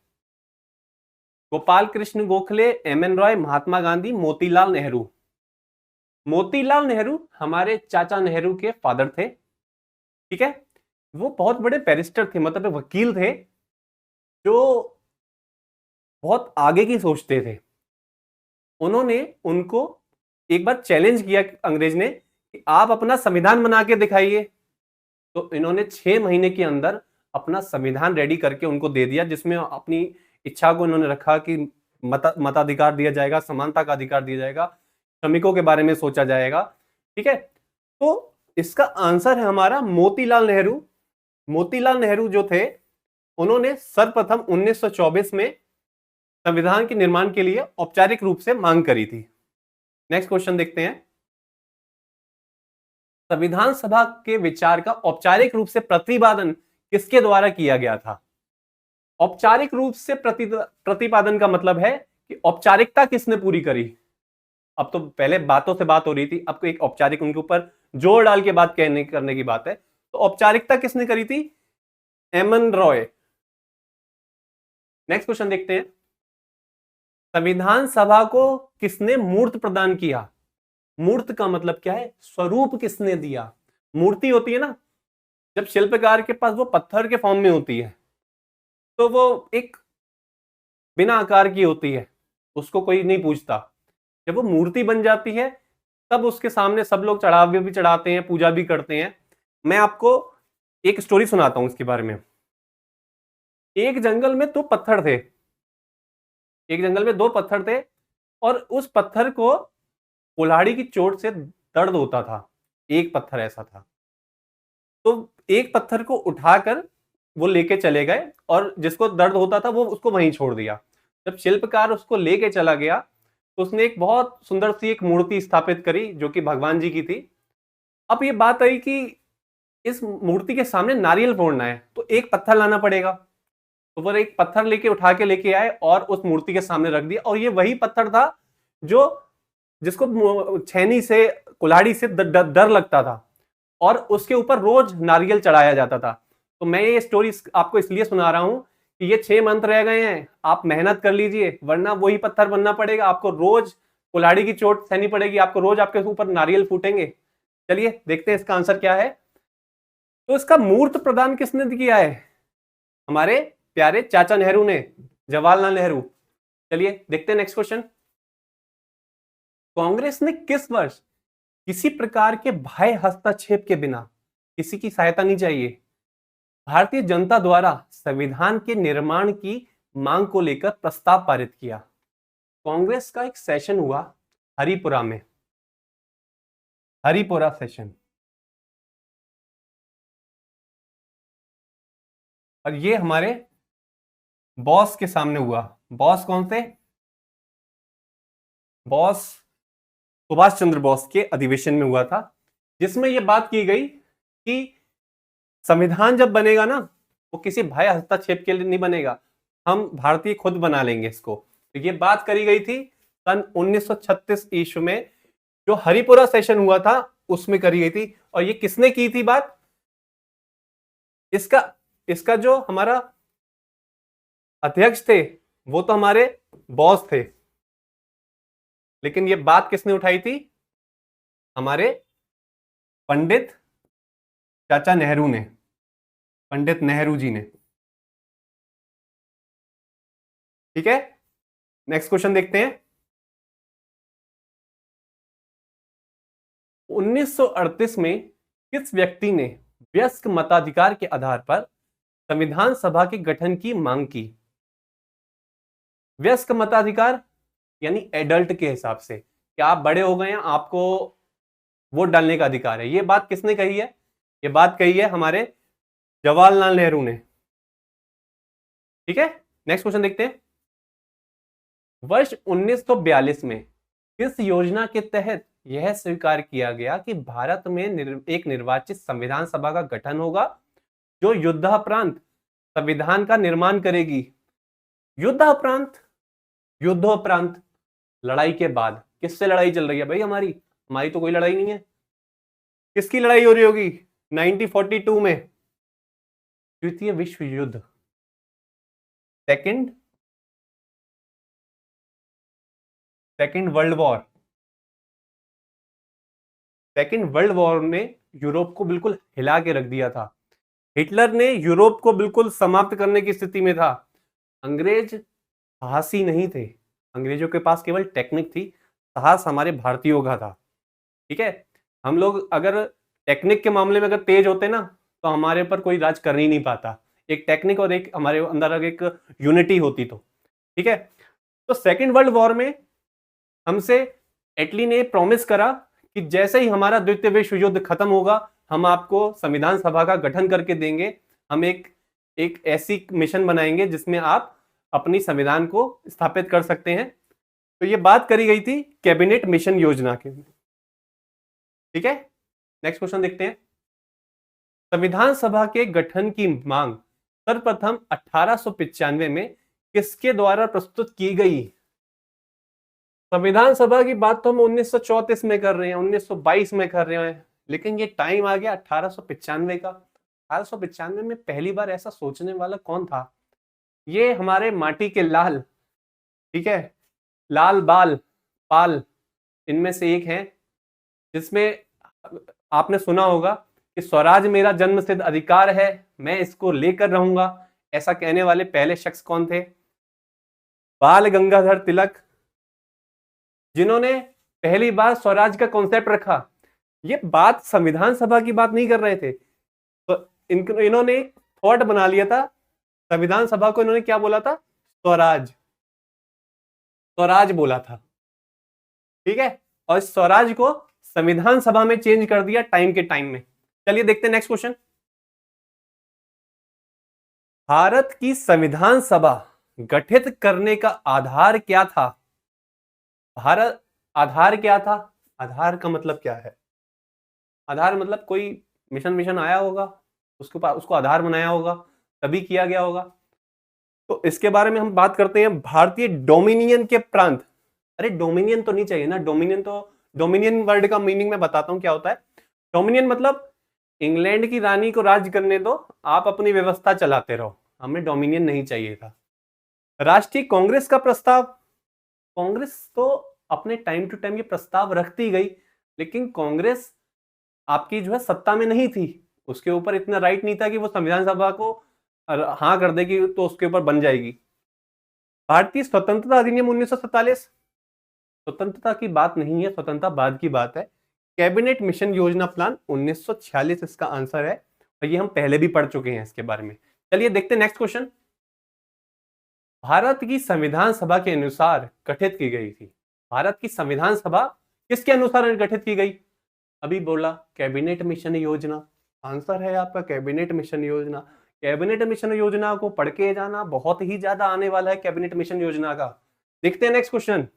गोपाल कृष्ण गोखले, एम.एन. रॉय, महात्मा गांधी, मोतीलाल नेहरू। मोतीलाल नेहरू हमारे चाचा नेहरू के फादर थे, ठीक है। वो बहुत बड़े बैरिस्टर थे, मतलब वकील थे, जो बहुत आगे की सोचते थे। उन्होंने उनको एक बार चैलेंज किया अंग्रेज ने कि आप अपना संविधान बना के दिखाइए। तो इन्होंने 6 महीने के अंदर अपना संविधान रेडी करके उनको दे दिया, जिसमें अपनी इच्छा को इन्होंने रखा कि मताधिकार दिया जाएगा, समानता का अधिकार दिया जाएगा, श्रमिकों के बारे में सोचा जाएगा, ठीक है। तो इसका आंसर है हमारा मोतीलाल नेहरू। मोतीलाल नेहरू जो थे, उन्होंने सर्वप्रथम 1924 में संविधान के निर्माण के लिए औपचारिक रूप से मांग करी थी। नेक्स्ट क्वेश्चन देखते हैं। संविधान सभा के विचार का औपचारिक रूप से प्रतिपादन किसके द्वारा किया गया था? औपचारिक रूप से प्रतिपादन का मतलब है कि औपचारिकता किसने पूरी करी। अब तो पहले बातों से बात हो रही थी, अब तो एक औपचारिक उनके ऊपर जोर डाल के बात करने की बात है। तो औपचारिकता किसने करी थी? एम.एन. रॉय। नेक्स्ट क्वेश्चन देखते हैं। संविधान सभा को किसने मूर्त प्रदान किया? मूर्त का मतलब क्या है? स्वरूप किसने दिया? मूर्ति होती है ना, जब शिल्पकार के पास वो पत्थर के फॉर्म में होती है, तो वो एक बिना आकार की होती है, उसको कोई नहीं पूछता। जब वो मूर्ति बन जाती है, तब उसके सामने सब लोग चढ़ावे भी चढ़ाते हैं, पूजा भी करते हैं। मैं आपको एक स्टोरी सुनाता हूं इसके बारे में। एक जंगल में 2 पत्थर थे। एक जंगल में 2 पत्थर थे, और उस पत्थर को कुल्हाड़ी की चोट से दर्द होता था। एक पत्थर ऐसा था, तो एक पत्थर को उठाकर वो लेके चले गए, और जिसको दर्द होता था वो उसको वहीं छोड़ दिया। जब शिल्पकार उसको लेके चला गया, तो उसने एक बहुत सुंदर सी एक मूर्ति स्थापित करी, जो कि भगवान जी की थी। अब ये बात आई कि इस मूर्ति के सामने नारियल फोड़ना है, तो एक पत्थर लाना पड़ेगा। तो वो एक पत्थर लेके उठा के लेके आए और उस मूर्ति के सामने रख दिया, और ये वही पत्थर था जो जिसको छेनी से, कुल्हाड़ी से डर लगता था, और उसके ऊपर रोज नारियल चढ़ाया जाता था। तो मैं ये स्टोरी आपको इसलिए सुना रहा हूं कि ये 6 मंथ रह गए हैं, आप मेहनत कर लीजिए, वरना वही पत्थर बनना पड़ेगा आपको। रोज कुल्हाड़ी की चोट सहनी पड़ेगी आपको, रोज आपके ऊपर नारियल फूटेंगे। चलिए देखते हैं इसका आंसर क्या है। तो इसका मूर्त प्रदान किसने किया है? हमारे प्यारे चाचा नेहरू ने, जवाहरलाल नेहरू। चलिए देखते हैं नेक्स्ट क्वेश्चन। कांग्रेस ने किस वर्ष किसी प्रकार के बाह्य हस्तक्षेप के बिना, किसी की सहायता नहीं चाहिए, भारतीय जनता द्वारा संविधान के निर्माण की मांग को लेकर प्रस्ताव पारित किया? कांग्रेस का एक सेशन हुआ हरिपुरा में, हरिपुरा सेशन, और ये हमारे बॉस के सामने हुआ। बॉस कौन से? बॉस सुभाष चंद्र बोस के अधिवेशन में हुआ था, जिसमें यह बात की गई कि संविधान जब बनेगा ना, वो किसी बाह्य हस्तक्षेप के लिए नहीं बनेगा, हम भारतीय खुद बना लेंगे इसको। तो ये बात करी गई थी सन 1936 ईस्वी में, जो हरिपुरा सेशन हुआ था उसमें करी गई थी। और ये किसने की थी बात? इसका जो हमारा अध्यक्ष थे वो तो हमारे बॉस थे, लेकिन ये बात किसने उठाई थी? हमारे पंडित चाचा नेहरू ने, पंडित नेहरू जी ने। ठीक है, नेक्स्ट क्वेश्चन देखते हैं। 1938 में किस व्यक्ति ने वयस्क मताधिकार के आधार पर संविधान सभा के गठन की मांग की? वयस्क मताधिकार यानी एडल्ट के हिसाब से, कि आप बड़े हो गए हैं, आपको वोट डालने का अधिकार है। ये बात किसने कही है? ये बात कही है हमारे जवाहरलाल नेहरू ने। ठीक है, नेक्स्ट क्वेश्चन देखते हैं। वर्ष 1942 में किस योजना के तहत यह स्वीकार किया गया कि भारत में एक निर्वाचित संविधान सभा का गठन होगा, जो युद्धापरांत संविधान का निर्माण करेगी? युद्धापरांत, युद्धोपरांत, लड़ाई के बाद। किससे लड़ाई चल रही है भाई? हमारी हमारी तो कोई लड़ाई नहीं है। किसकी लड़ाई हो रही होगी? 1942 में द्वितीय विश्व युद्ध, second second world war. Second world war ने यूरोप को बिल्कुल हिला के रख दिया था। हिटलर ने यूरोप को बिल्कुल समाप्त करने की स्थिति में था। अंग्रेज साहसी नहीं थे, अंग्रेजों के पास केवल टेक्निक थी, साहस हमारे भारतीयों का था। ठीक है, हम लोग अगर टेक्निक के मामले में अगर तेज होते ना तो हमारे ऊपर कोई राज कर ही नहीं पाता। एक टेक्निक और एक हमारे अंदर अगर एक यूनिटी होती तो। ठीक है, तो सेकेंड वर्ल्ड वॉर में हमसे एटली ने प्रॉमिस करा कि जैसे ही हमारा द्वितीय विश्व युद्ध खत्म होगा हम आपको संविधान सभा का गठन करके देंगे। हम एक ऐसी मिशन बनाएंगे जिसमें आप अपनी संविधान को स्थापित कर सकते हैं। तो ये बात करी गई थी कैबिनेट मिशन योजना के। ठीक है, नेक्स्ट क्वेश्चन देखते हैं। संविधान सभा के गठन की मांग सर्वप्रथम 1895 में किसके द्वारा प्रस्तुत की गई? संविधान सभा की बात तो हम 1934 में कर रहे हैं, 1922 में कर रहे हैं, लेकिन ये टाइम आ गया 1895 का। 1895 में पहली बार ऐसा सोचने वाला कौन था? ये हमारे माटी के लाल, ठीक है, लाल बाल पाल इनमें से एक है, जिसमें आपने सुना होगा कि स्वराज मेरा जन्मसिद्ध अधिकार है, मैं इसको लेकर रहूंगा। ऐसा कहने वाले पहले शख्स कौन थे? बाल गंगाधर तिलक, जिन्होंने पहली बार स्वराज का कॉन्सेप्ट रखा। ये बात संविधान सभा की बात नहीं कर रहे थे, तो इन्होंने एक थॉट बना लिया था। संविधान सभा को इन्होंने क्या बोला था? स्वराज, स्वराज बोला था। ठीक है, और स्वराज को संविधान सभा में चेंज कर दिया टाइम के टाइम में। चलिए देखते हैं नेक्स्ट क्वेश्चन। भारत की संविधान सभा गठित करने का आधार क्या था? भारत आधार क्या था? आधार का मतलब क्या है? आधार मतलब कोई मिशन आया होगा, उसको आधार बनाया होगा, तभी किया गया होगा। तो इसके बारे में हम बात करते हैं। भारतीय डोमिनियन के प्रांत। अरे डोमिनियन तो नहीं चाहिए ना, डोमिनियन वर्ड का मीनिंग मैं बताता हूं क्या होता है। डोमिनियन मतलब इंग्लैंड की रानी को राज करने दो, आप अपनी व्यवस्था चलाते रहो, हमें डोमिनियन नहीं चाहिए था। राष्ट्रीय कांग्रेस का प्रस्ताव। कांग्रेस तो अपने टाइम टू टाइम ये प्रस्ताव रखती गई, लेकिन कांग्रेस आपकी जो है सत्ता में नहीं थी, उसके ऊपर इतना राइट नहीं था कि वो संविधान सभा को हाँ कर देगी तो उसके ऊपर बन जाएगी। भारतीय स्वतंत्रता अधिनियम 1947, स्वतंत्रता की बात नहीं है, स्वतंत्रता बाद की बात है। कैबिनेट मिशन योजना प्लान 1946 इसका आंसर है, और ये हम पहले भी पढ़ चुके हैं इसके बारे में। चलिए देखते हैं नेक्स्ट क्वेश्चन। भारत की संविधान सभा के अनुसार गठित की गई थी। भारत की संविधान सभा किसके अनुसार गठित की गई? अभी बोला कैबिनेट मिशन योजना, आंसर है आपका कैबिनेट मिशन योजना। कैबिनेट मिशन योजना को पढ़ के जाना, बहुत ही ज्यादा आने वाला है कैबिनेट मिशन योजना का। देखते हैं नेक्स्ट क्वेश्चन।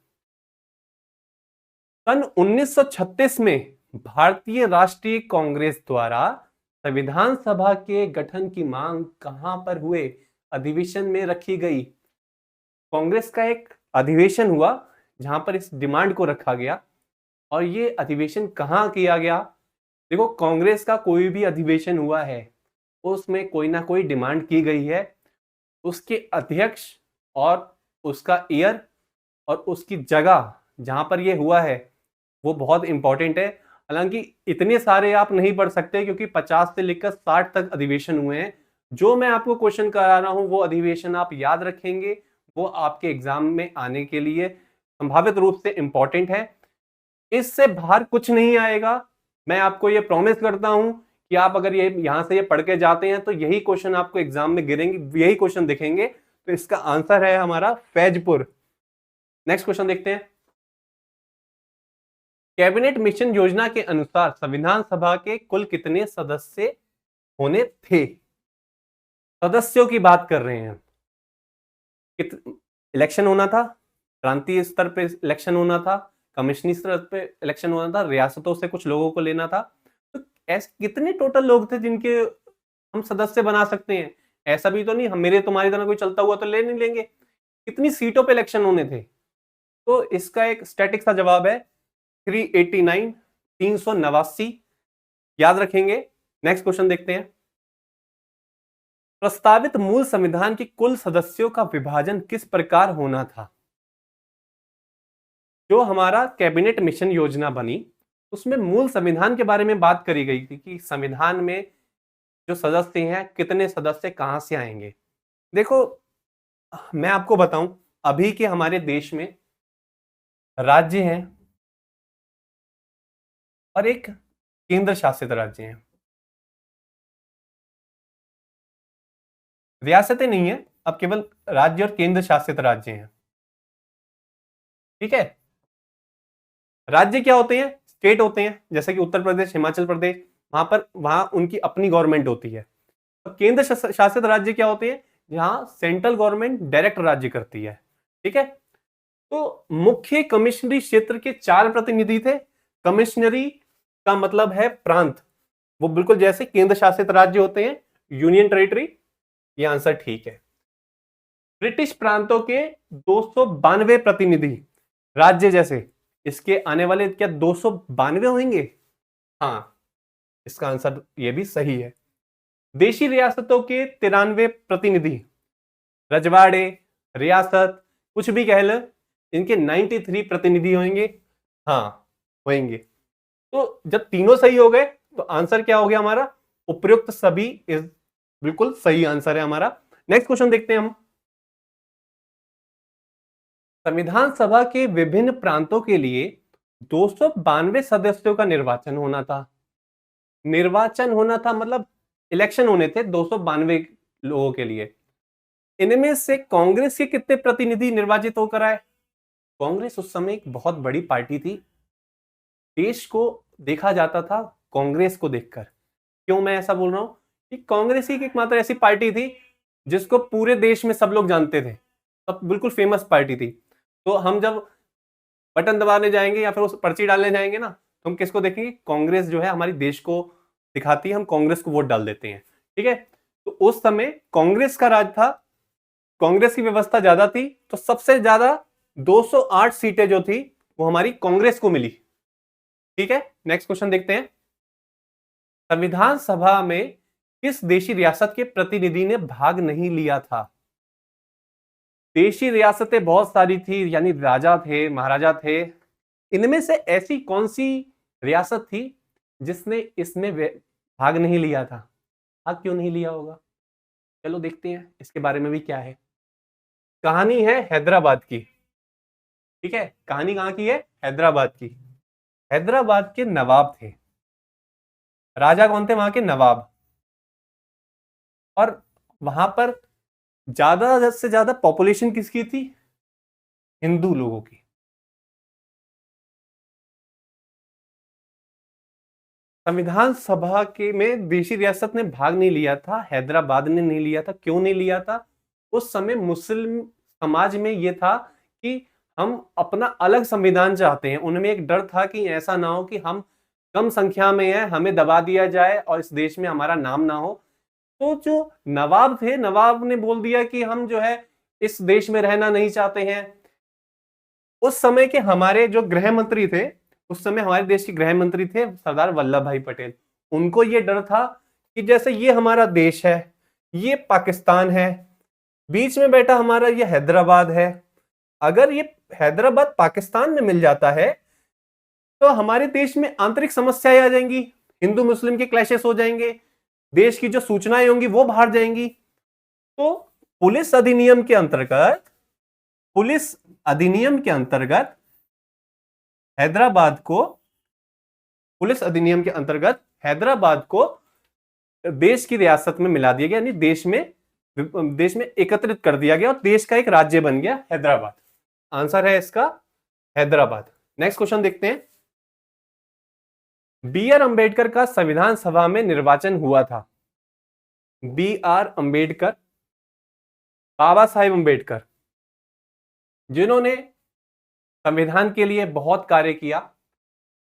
सन 1936 में भारतीय राष्ट्रीय कांग्रेस द्वारा संविधान सभा के गठन की मांग कहां पर हुए अधिवेशन में रखी गई? कांग्रेस का एक अधिवेशन हुआ जहां पर इस डिमांड को रखा गया, और ये अधिवेशन कहां किया गया? देखो, कांग्रेस का कोई भी अधिवेशन हुआ है उसमें कोई ना कोई डिमांड की गई है, उसके अध्यक्ष और उसका ईयर और उसकी जगह जहां पर ये हुआ है वो बहुत इंपॉर्टेंट है। हालांकि इतने सारे आप नहीं पढ़ सकते क्योंकि 50 से लेकर 60 तक अधिवेशन हुए हैं। जो मैं आपको क्वेश्चन करा रहा हूं वो अधिवेशन आप याद रखेंगे, वो आपके एग्जाम में आने के लिए संभावित रूप से इंपॉर्टेंट है। इससे बाहर कुछ नहीं आएगा, मैं आपको ये प्रॉमिस करता हूं कि आप अगर ये यहां से ये पढ़ के जाते हैं तो यही क्वेश्चन आपको एग्जाम में गिरेंगे, यही क्वेश्चन दिखेंगे। तो इसका आंसर है हमारा फैजपुर। नेक्स्ट क्वेश्चन देखते हैं। कैबिनेट मिशन योजना के अनुसार संविधान सभा के कुल कितने सदस्य होने थे? सदस्यों की बात कर रहे हैं। इलेक्शन होना था, प्रांतीय स्तर पे इलेक्शन होना था, कमिश्नरी स्तर पे इलेक्शन होना था, रियासतों से कुछ लोगों को लेना था। तो ऐसे कितने टोटल लोग थे जिनके हम सदस्य बना सकते हैं? ऐसा भी तो नहीं हम मेरे तुम्हारी तरह कोई चलता हुआ तो ले नहीं लेंगे। कितनी सीटों पे इलेक्शन होने थे? तो इसका एक स्टैटिक सा जवाब है 389, 389। याद रखेंगे। नेक्स्ट क्वेश्चन देखते हैं। प्रस्तावित मूल संविधान के कुल सदस्यों का विभाजन किस प्रकार होना था? जो हमारा कैबिनेट मिशन योजना बनी, उसमें मूल संविधान के बारे में बात करी गई थी कि संविधान में जो सदस्य हैं, कितने सदस्य कहां से आएंगे। देखो, मैं आपको बताऊं, अभी के हमारे देश में राज्य हैं और एक केंद्र शासित राज्य हैं। रियासतें नहीं है, अब केवल राज्य और केंद्र शासित राज्य हैं। ठीक है, राज्य क्या होते हैं? स्टेट होते हैं, जैसे कि उत्तर प्रदेश, हिमाचल प्रदेश, वहां उनकी अपनी गवर्नमेंट होती है। केंद्र शासित राज्य क्या होते हैं? जहां सेंट्रल गवर्नमेंट डायरेक्ट राज्य करती है। ठीक है, तो मुख्य कमिश्नरी क्षेत्र के 4 प्रतिनिधि थे। कमिश्नरी का मतलब है प्रांत, वो बिल्कुल जैसे केंद्र शासित राज्य होते हैं, यूनियन टेरिटरी। ये आंसर ठीक है। ब्रिटिश प्रांतों के 292 प्रतिनिधि, राज्य जैसे, इसके आने वाले क्या 292 होंगे? हाँ, इसका आंसर ये भी सही है। देशी रियासतों के 93 प्रतिनिधि, रजवाड़े, रियासत, कुछ भी कह लो, इनके 93 प्रतिनिधि होंगे। हाँ, होंगे। तो जब तीनों सही हो गए तो आंसर क्या हो गया हमारा? उपयुक्त सभी इस बिल्कुल सही आंसर है हमारा। नेक्स्ट क्वेश्चन देखते हैं हम। संविधान सभा के विभिन्न प्रांतों के लिए 292 सदस्यों का निर्वाचन होना था। निर्वाचन होना था मतलब इलेक्शन होने थे 292 लोगों के लिए। इनमें से कांग्रेस के कितने प्रतिनिधि निर्वाचित होकर आए? कांग्रेस उस समय एक बहुत बड़ी पार्टी थी, देश को देखा जाता था कांग्रेस को देखकर। क्यों मैं ऐसा बोल रहा हूं? कि कांग्रेस ही एकमात्र ऐसी पार्टी थी जिसको पूरे देश में सब लोग जानते थे, सब बिल्कुल फेमस पार्टी थी। तो हम जब बटन दबाने जाएंगे या फिर उस पर्ची डालने जाएंगे ना, तो हम किसको देखेंगे? कांग्रेस जो है हमारी देश को दिखाती है, हम कांग्रेस को वोट डाल देते हैं। ठीक है, तो उस समय कांग्रेस का राज था, कांग्रेस की व्यवस्था ज्यादा थी, तो सबसे ज्यादा 208 सीटें जो थी वो हमारी कांग्रेस को मिली। ठीक है, नेक्स्ट क्वेश्चन देखते हैं। संविधान सभा में किस देशी रियासत के प्रतिनिधि ने भाग नहीं लिया था? देशी रियासतें बहुत सारी थी, यानी राजा थे, महाराजा थे। इनमें से ऐसी कौन सी रियासत थी जिसने इसमें भाग नहीं लिया था? भाग क्यों नहीं लिया होगा? चलो देखते हैं इसके बारे में भी क्या है। कहानी है हैदराबाद की। ठीक है, कहानी कहां की है? हैदराबाद की। हैदराबाद के नवाब थे। राजा कौन थे? वहां के नवाब। और वहां पर ज्यादा से ज्यादा पॉपुलेशन किसकी थी? हिंदू लोगों की। संविधान सभा के में देशी रियासत ने भाग नहीं लिया था, हैदराबाद ने नहीं लिया था। क्यों नहीं लिया था? उस समय मुस्लिम समाज में यह था कि हम अपना अलग संविधान चाहते हैं। उनमें एक डर था कि ऐसा ना हो कि हम कम संख्या में हैं, हमें दबा दिया जाए और इस देश में हमारा नाम ना हो। तो जो नवाब थे, नवाब ने बोल दिया कि हम जो है इस देश में रहना नहीं चाहते हैं। उस समय के हमारे जो गृह मंत्री थे, उस समय हमारे देश के गृह मंत्री थे सरदार वल्लभ भाई पटेल। उनको ये डर था कि जैसे ये हमारा देश है, ये पाकिस्तान है, बीच में बैठा हमारा ये हैदराबाद है। अगर ये हैदराबाद पाकिस्तान में मिल जाता है तो हमारे देश में आंतरिक समस्याएं आ जाएंगी, हिंदू मुस्लिम के क्लैशेस हो जाएंगे, देश की जो सूचनाएं होंगी वो बाहर जाएंगी। तो पुलिस अधिनियम के अंतर्गत हैदराबाद को पुलिस अधिनियम के अंतर्गत हैदराबाद को देश की रियासत में मिला दिया गया, यानी देश में एकत्रित कर दिया गया और देश का एक राज्य बन गया हैदराबाद। आंसर है इसका हैदराबाद। नेक्स्ट क्वेश्चन देखते हैं। बी आर अंबेडकर का संविधान सभा में निर्वाचन हुआ था। बी आर अंबेडकर, बाबा साहेब अंबेडकर, जिन्होंने संविधान के लिए बहुत कार्य किया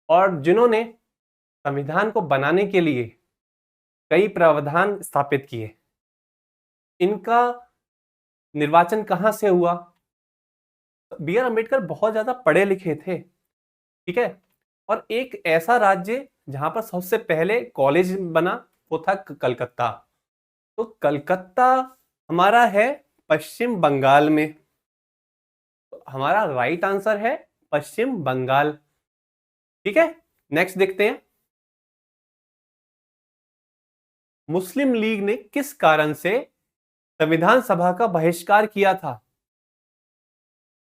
और जिन्होंने संविधान को बनाने के लिए कई प्रावधान स्थापित किए, इनका निर्वाचन कहां से हुआ? बी आर अंबेडकर बहुत ज्यादा पढ़े लिखे थे। ठीक है, और एक ऐसा राज्य जहां पर सबसे पहले कॉलेज बना वो था कलकत्ता। तो कलकत्ता हमारा है पश्चिम बंगाल में। तो हमारा राइट आंसर है पश्चिम बंगाल। ठीक है, नेक्स्ट देखते हैं। मुस्लिम लीग ने किस कारण से संविधान सभा का बहिष्कार किया था?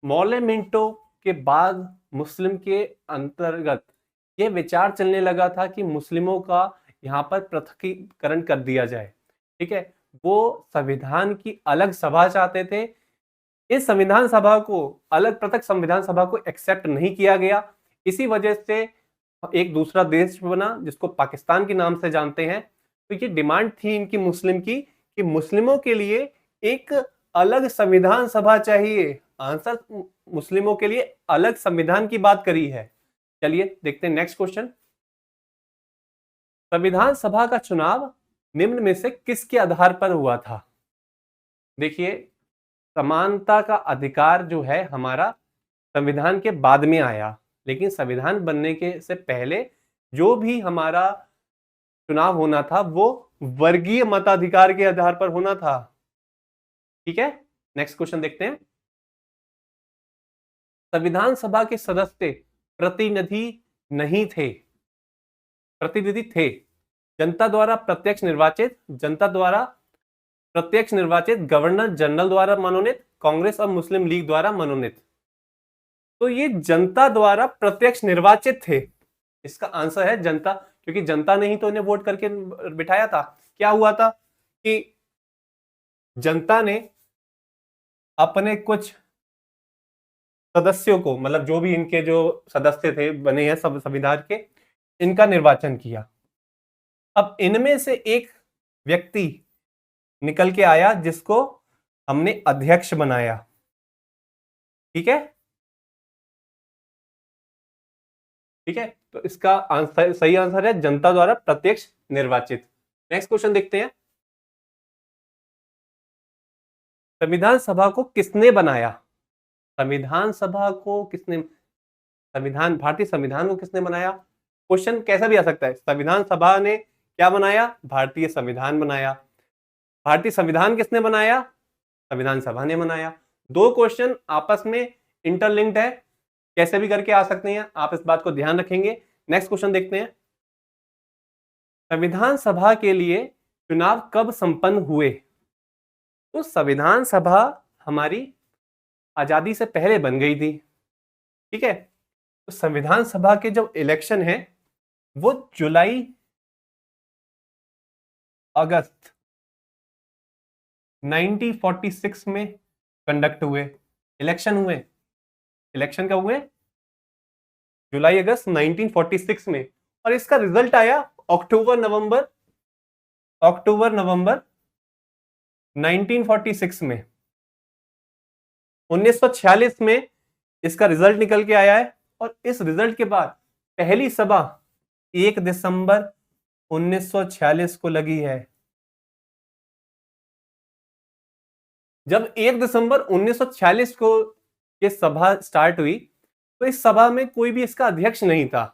मौले मिंटो के बाद मुस्लिम के अंतर्गत यह विचार चलने लगा था कि मुस्लिमों का यहां पर पृथकीकरण कर दिया जाए। ठीक है, वो संविधान की अलग सभा चाहते थे। इस संविधान सभा को, अलग पृथक संविधान सभा को एक्सेप्ट नहीं किया गया। इसी वजह से एक दूसरा देश बना जिसको पाकिस्तान के नाम से जानते हैं। तो ये डिमांड थी इनकी मुस्लिम की कि मुस्लिमों के लिए एक अलग संविधान सभा चाहिए। आंसर मुस्लिमों के लिए अलग संविधान की बात करी है। चलिए देखते हैं नेक्स्ट क्वेश्चन। संविधान सभा का चुनाव निम्न में से किसके आधार पर हुआ था? देखिए, समानता का अधिकार जो है हमारा संविधान के बाद में आया, लेकिन संविधान बनने के से पहले जो भी हमारा चुनाव होना था वो वर्गीय मताधिकार के आधार पर होना था। ठीक है, नेक्स्ट क्वेश्चन देखते हैं। संविधान सभा के सदस्य प्रतिनिधि नहीं थे, प्रतिनिधि थे। जनता द्वारा प्रत्यक्ष निर्वाचित, गवर्नर जनरल द्वारा मनोनीत, कांग्रेस और मुस्लिम लीग द्वारा मनोनीत। तो ये जनता द्वारा प्रत्यक्ष निर्वाचित थे। इसका आंसर है जनता, क्योंकि जनता ने ही तो इन्हें वोट करके बिठाया था। क्या हुआ था कि जनता ने अपने कुछ सदस्यों को, मतलब जो भी इनके जो सदस्य थे बने हैं सब संविधान के, इनका निर्वाचन किया। अब इनमें से एक व्यक्ति निकल के आया जिसको हमने अध्यक्ष बनाया। ठीक है, ठीक है, तो इसका आंसर, सही आंसर है जनता द्वारा प्रत्यक्ष निर्वाचित। नेक्स्ट क्वेश्चन देखते हैं। संविधान सभा को किसने बनाया? संविधान सभा को किसने, भारतीय संविधान को किसने बनाया? क्वेश्चन कैसा भी आ सकता है। संविधान सभा ने क्या बनाया? भारतीय संविधान बनाया। भारतीय संविधान किसने बनाया? संविधान सभा ने बनाया। दो क्वेश्चन आपस में इंटरलिंक्ड है, कैसे भी करके आ सकते हैं, आप इस बात को ध्यान रखेंगे। नेक्स्ट क्वेश्चन देखते हैं। संविधान सभा के लिए चुनाव कब संपन्न हुए? तो संविधान सभा हमारी आजादी से पहले बन गई थी। ठीक है, तो संविधान सभा के जो इलेक्शन है वो जुलाई अगस्त 1946 में कंडक्ट हुए। इलेक्शन कब हुए? जुलाई अगस्त 1946 में। और इसका रिजल्ट आया अक्टूबर नवंबर 1946 में। 1946 में इसका रिजल्ट निकल के आया है। और इस रिजल्ट के बाद पहली सभा 1 दिसंबर 1946 को लगी है। जब 1 दिसंबर 1946 को ये सभा स्टार्ट हुई तो इस सभा में कोई भी इसका अध्यक्ष नहीं था।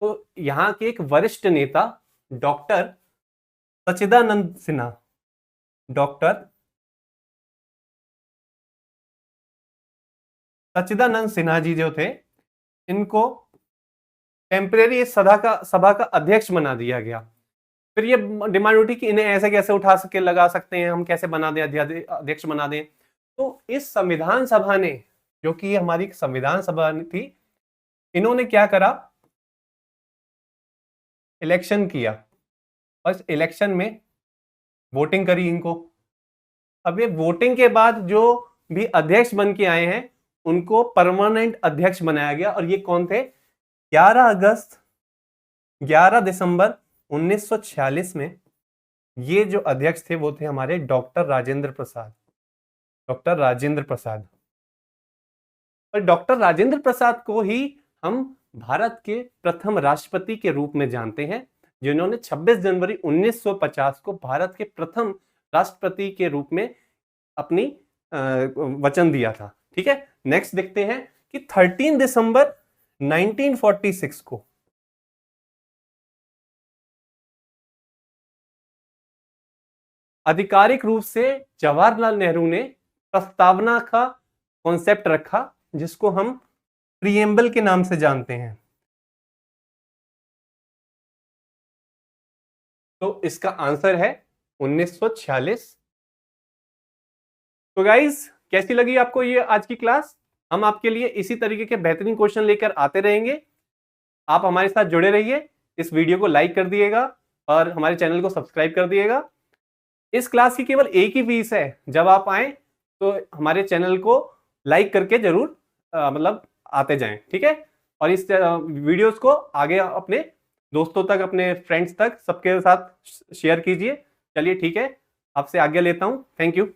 तो यहां के एक वरिष्ठ नेता डॉक्टर सच्चिदानंद सिन्हा जी जो थे, इनको टेम्परेरी सभा का अध्यक्ष बना दिया गया। फिर ये डिमांड उठी कि इन्हें ऐसे कैसे उठा सके, लगा सकते हैं, हम कैसे बना दें, अध्यक्ष बना दें। तो इस संविधान सभा ने, जो कि हमारी संविधान सभा थी, इन्होंने क्या करा? इलेक्शन किया और इस इलेक्शन में वोटिंग करी इनको। अब ये वोटिंग के बाद जो भी अध्यक्ष बन के आए हैं उनको परमानेंट अध्यक्ष बनाया गया। और ये कौन थे? 11 दिसंबर 1946 में ये जो अध्यक्ष थे वो थे हमारे डॉक्टर राजेंद्र प्रसाद। और डॉक्टर राजेंद्र प्रसाद को ही हम भारत के प्रथम राष्ट्रपति के रूप में जानते हैं, जिन्होंने 26 जनवरी 1950 को भारत के प्रथम राष्ट्रपति के रूप में अपनी वचन दिया था। ठीक है, नेक्स्ट देखते हैं कि 13 दिसंबर 1946 को आधिकारिक रूप से जवाहरलाल नेहरू ने प्रस्तावना का कॉन्सेप्ट रखा, जिसको हम प्रीएम्बल के नाम से जानते हैं? तो इसका आंसर है 1946। तो गाइस, कैसी लगी आपको ये आज की क्लास? हम आपके लिए इसी तरीके के बेहतरीन क्वेश्चन लेकर आते रहेंगे। आप हमारे साथ जुड़े रहिए, इस वीडियो को लाइक कर दिएगा और हमारे चैनल को सब्सक्राइब कर दिएगा। इस क्लास की केवल एक ही फीस है, जब आप आए तो हमारे चैनल को लाइक करके जरूर मतलब आते जाएं, ठीक है? और इस वीडियोस को आगे अपने दोस्तों तक, अपने फ्रेंड्स तक, सबके साथ शेयर कीजिए। चलिए ठीक है, आपसे आज्ञा लेता हूं। Thank you.